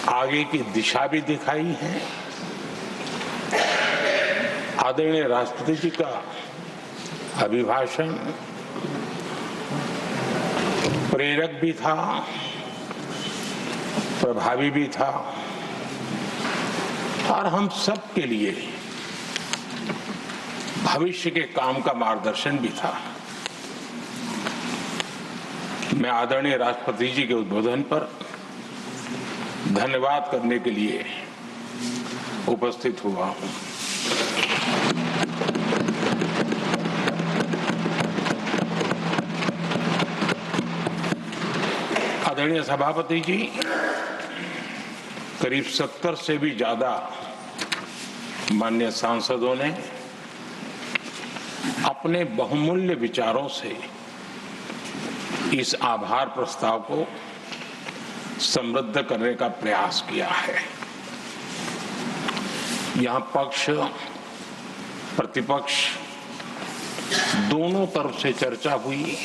आगे की दिशा भी दिखाई है। आदरणीय राष्ट्रपति जी का अभिभाषण प्रेरक भी था, प्रभावी भी था और हम सब के लिए भविष्य के काम का मार्गदर्शन भी था। मैं आदरणीय राष्ट्रपति जी के उद्बोधन पर धन्यवाद करने के लिए उपस्थित हुआ हूं। आदरणीय सभापति जी, करीब 70 से भी ज्यादा माननीय सांसदों ने अपने बहुमूल्य विचारों से इस आभार प्रस्ताव को समृद्ध करने का प्रयास किया है। यहां पक्ष प्रतिपक्ष दोनों तरफ से चर्चा हुई।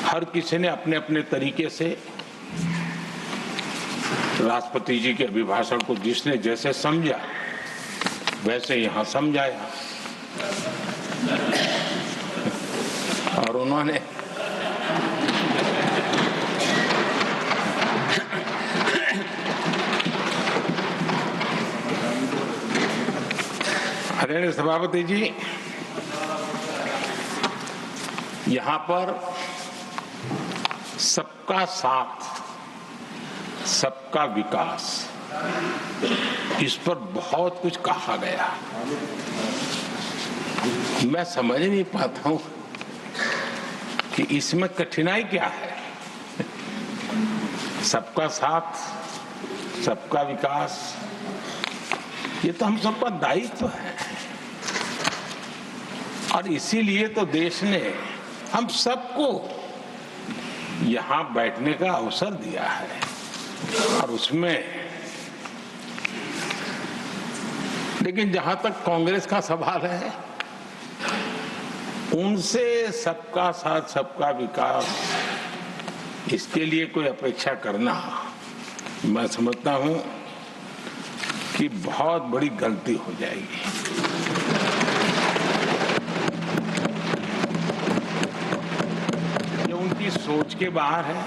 हर किसी ने अपने अपने तरीके से राष्ट्रपति जी के अभिभाषण को जिसने जैसे समझा वैसे यहां समझाया और उन्होंने आदरणीय सभापति जी, यहां पर सबका साथ सबका विकास इस पर बहुत कुछ कहा गया। मैं समझ नहीं पाता हूं कि इसमें कठिनाई क्या है। सबका साथ सबका विकास ये तो हम सबका दायित्व है और इसीलिए तो देश ने हम सबको यहां बैठने का अवसर दिया है और उसमें लेकिन जहां तक कांग्रेस का सवाल है, उनसे सबका साथ सबका विकास इसके लिए कोई अपेक्षा करना मैं समझता हूं कि बहुत बड़ी गलती हो जाएगी। ये उनकी सोच के बाहर है,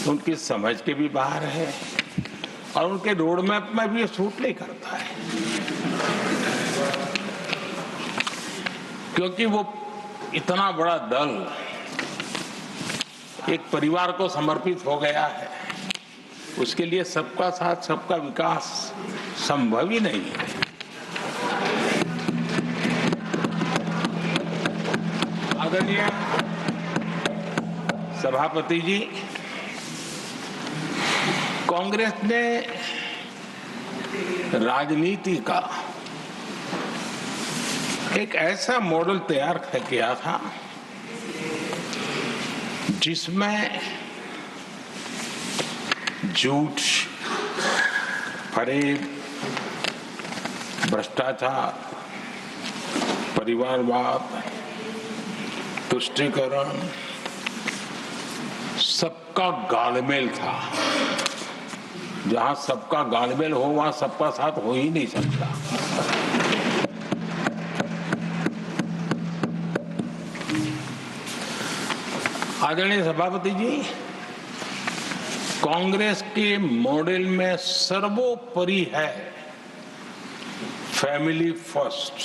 उनकी समझ के भी बाहर है और उनके रोड मैप में भी ये सूट नहीं करता है, क्योंकि वो इतना बड़ा दल एक परिवार को समर्पित हो गया है। उसके लिए सबका साथ सबका विकास संभव ही नहीं है। आदरणीय सभापति जी, कांग्रेस ने राजनीति का एक ऐसा मॉडल तैयार किया था जिसमें झूठ, फरेब, भ्रष्टाचार, परिवारवाद, तुष्टीकरण सबका गालमेल था। जहां सबका गालमेल हो वहां सबका साथ हो ही नहीं सकता। आदरणीय सभापति जी, कांग्रेस के मॉडल में सर्वोपरि है फैमिली फर्स्ट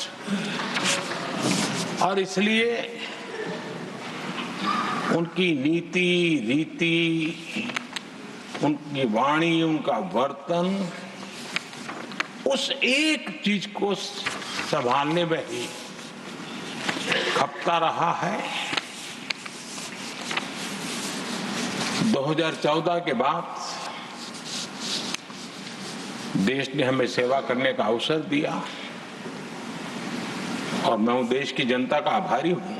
और इसलिए उनकी नीति रीति, उनकी वाणी, उनका वर्तन उस एक चीज को संभालने में ही खपता रहा है। 2014 के बाद देश ने हमें सेवा करने का अवसर दिया और मैं उन देश की जनता का आभारी हूं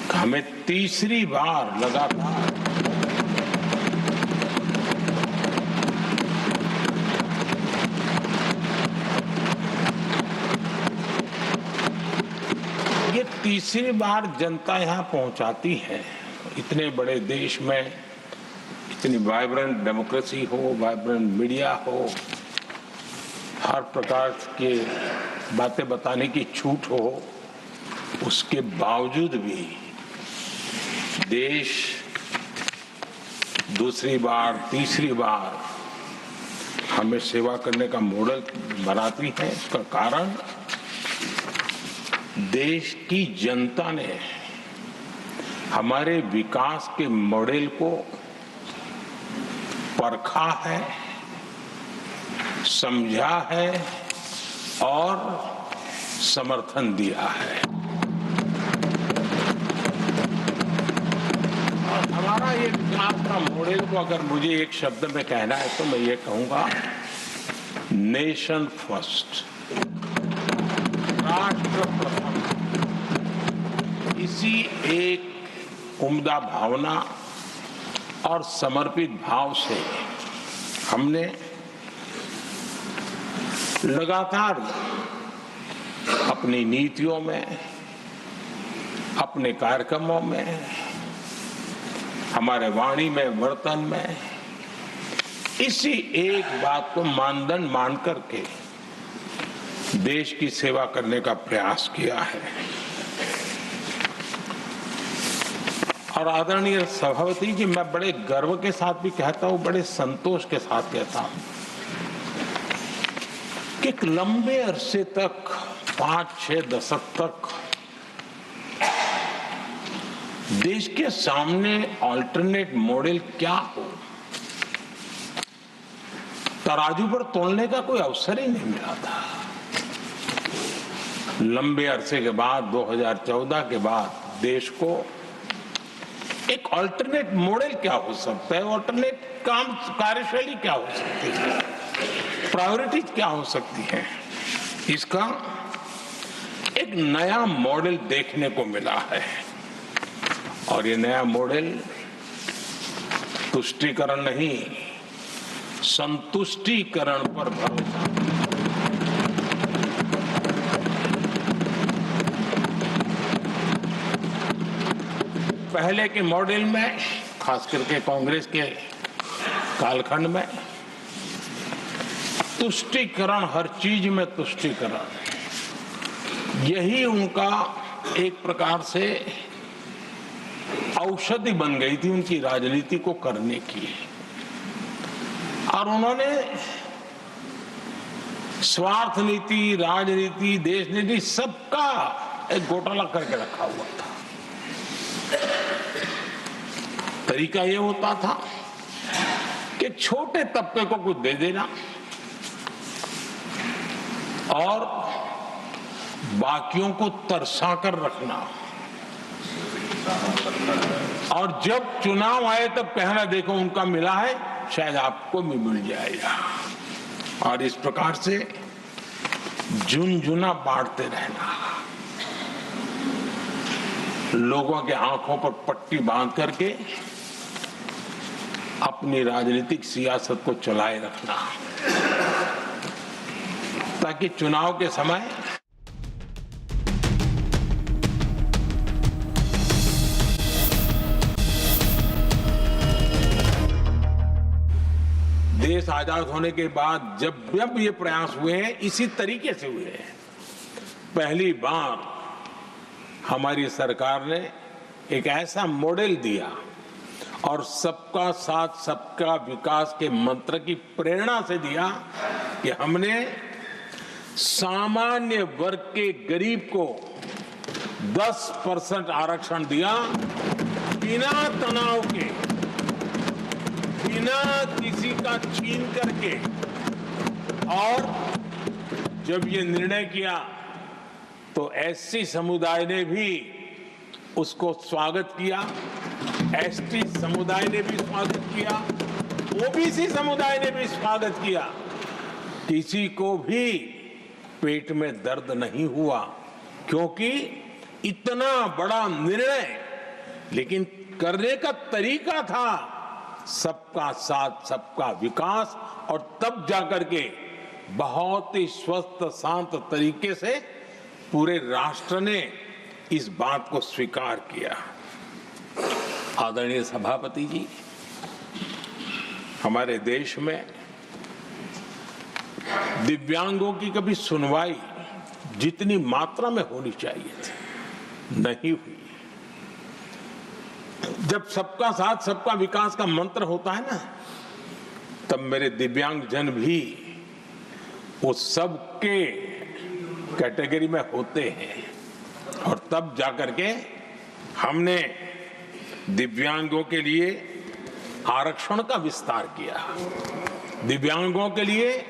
कि हमें तीसरी बार लगातार ये तीसरी बार जनता यहां पहुंचाती है। इतने बड़े देश में इतनी वाइब्रेंट डेमोक्रेसी हो, वाइब्रेंट मीडिया हो, हर प्रकार के बातें बताने की छूट हो, उसके बावजूद भी देश दूसरी बार, तीसरी बार हमें सेवा करने का मॉडल बनाती है। इसका कारण देश की जनता ने हमारे विकास के मॉडल को परखा है, समझा है और समर्थन दिया है। और हमारा ये विकास का मॉडल को अगर मुझे एक शब्द में कहना है तो मैं ये कहूंगा, नेशन फर्स्ट, राष्ट्र प्रथम। इसी एक उम्दा भावना और समर्पित भाव से हमने लगातार अपनी नीतियों में, अपने कार्यक्रमों में, हमारे वाणी में, वर्तन में इसी एक बात को मानदंड मान करके देश की सेवा करने का प्रयास किया है। और आदरणीय सभापति जी, मैं बड़े गर्व के साथ भी कहता हूं, बड़े संतोष के साथ कहता हूं कि एक लंबे अरसे तक, 5-6 दशक तक देश के सामने अल्टरनेट मॉडल क्या हो, तराजू पर तोलने का कोई अवसर ही नहीं मिला था। लंबे अरसे के बाद 2014 के बाद देश को एक अल्टरनेट मॉडल क्या हो सकता है, अल्टरनेट काम कार्यशैली क्या हो सकती है, प्रायोरिटीज क्या हो सकती है, इसका एक नया मॉडल देखने को मिला है। और ये नया मॉडल तुष्टीकरण नहीं, संतुष्टीकरण पर भरोसा। पहले के मॉडल में, खास करके कांग्रेस के कालखंड में, तुष्टीकरण, हर चीज में तुष्टीकरण, यही उनका एक प्रकार से औषधि बन गई थी उनकी राजनीति को करने की। और उन्होंने स्वार्थ नीति, राजनीति, देश नीति, सबका एक घोटाला करके रखा हुआ था। तरीका ये होता था कि छोटे तबके को कुछ दे देना और बाकियों को तरसा कर रखना, और जब चुनाव आए तब कहना, देखो उनका मिला है, शायद आपको भी मिल जाएगा। और इस प्रकार से झुनझुना बांटते रहना, लोगों के आंखों पर पट्टी बांध करके अपनी राजनीतिक सियासत को चलाए रखना, ताकि चुनाव के समय देश आजाद होने के बाद जब ये प्रयास हुए हैं, इसी तरीके से हुए हैं। पहली बार हमारी सरकार ने एक ऐसा मॉडल दिया और सबका साथ सबका विकास के मंत्र की प्रेरणा से दिया कि हमने सामान्य वर्ग के गरीब को 10% आरक्षण दिया, बिना तनाव के, बिना किसी का छीन करके। और जब ये निर्णय किया तो एससी समुदाय ने भी उसको स्वागत किया, एसटी समुदाय ने भी स्वागत किया, ओबीसी समुदाय ने भी स्वागत किया। किसी को भी पेट में दर्द नहीं हुआ, क्योंकि इतना बड़ा निर्णय, लेकिन करने का तरीका था सबका साथ सबका विकास, और तब जाकर के बहुत ही स्वस्थ शांत तरीके से पूरे राष्ट्र ने इस बात को स्वीकार किया। आदरणीय सभापति जी, हमारे देश में दिव्यांगों की कभी सुनवाई जितनी मात्रा में होनी चाहिए थी नहीं हुई। जब सबका साथ सबका विकास का मंत्र होता है ना, तब मेरे दिव्यांग जन भी उस सबके कैटेगरी में होते हैं और तब जाकर के हमने दिव्यांगों के लिए आरक्षण का विस्तार किया, दिव्यांगों के लिए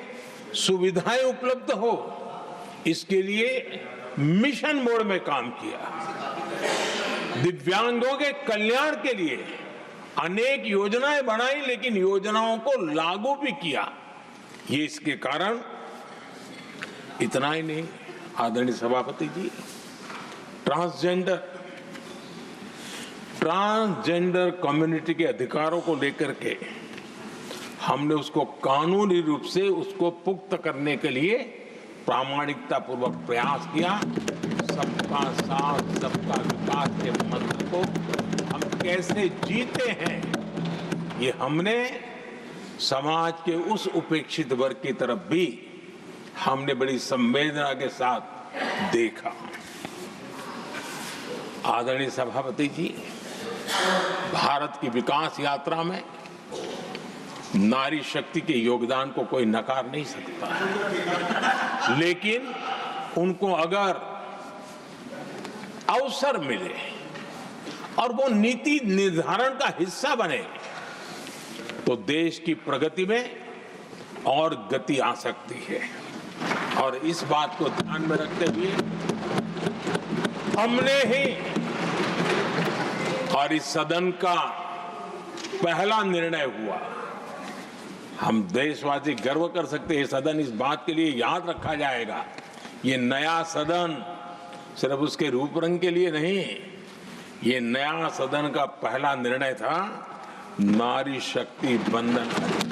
सुविधाएं उपलब्ध हो, इसके लिए मिशन मोड में काम किया, दिव्यांगों के कल्याण के लिए अनेक योजनाएं बनाई, लेकिन योजनाओं को लागू भी किया। ये इसके कारण इतना ही नहीं, आदरणीय सभापति जी, ट्रांसजेंडर कम्युनिटी के अधिकारों को लेकर के हमने उसको कानूनी रूप से उसको पुख्त करने के लिए प्रामाणिकता पूर्वक प्रयास किया। सबका साथ सबका विकास के मंत्र को हम कैसे जीते हैं, ये हमने समाज के उस उपेक्षित वर्ग की तरफ भी हमने बड़ी संवेदना के साथ देखा। आदरणीय सभापति जी, भारत की विकास यात्रा में नारी शक्ति के योगदान को कोई नकार नहीं सकता है, लेकिन उनको अगर अवसर मिले और वो नीति निर्धारण का हिस्सा बने तो देश की प्रगति में और गति आ सकती है। और इस बात को ध्यान में रखते हुए हमने ही और इस सदन का पहला निर्णय हुआ, हम देशवासी गर्व कर सकते हैं, सदन इस बात के लिए याद रखा जाएगा, ये नया सदन सिर्फ उसके रूप रंग के लिए नहीं, ये नया सदन का पहला निर्णय था नारी शक्ति बंधन।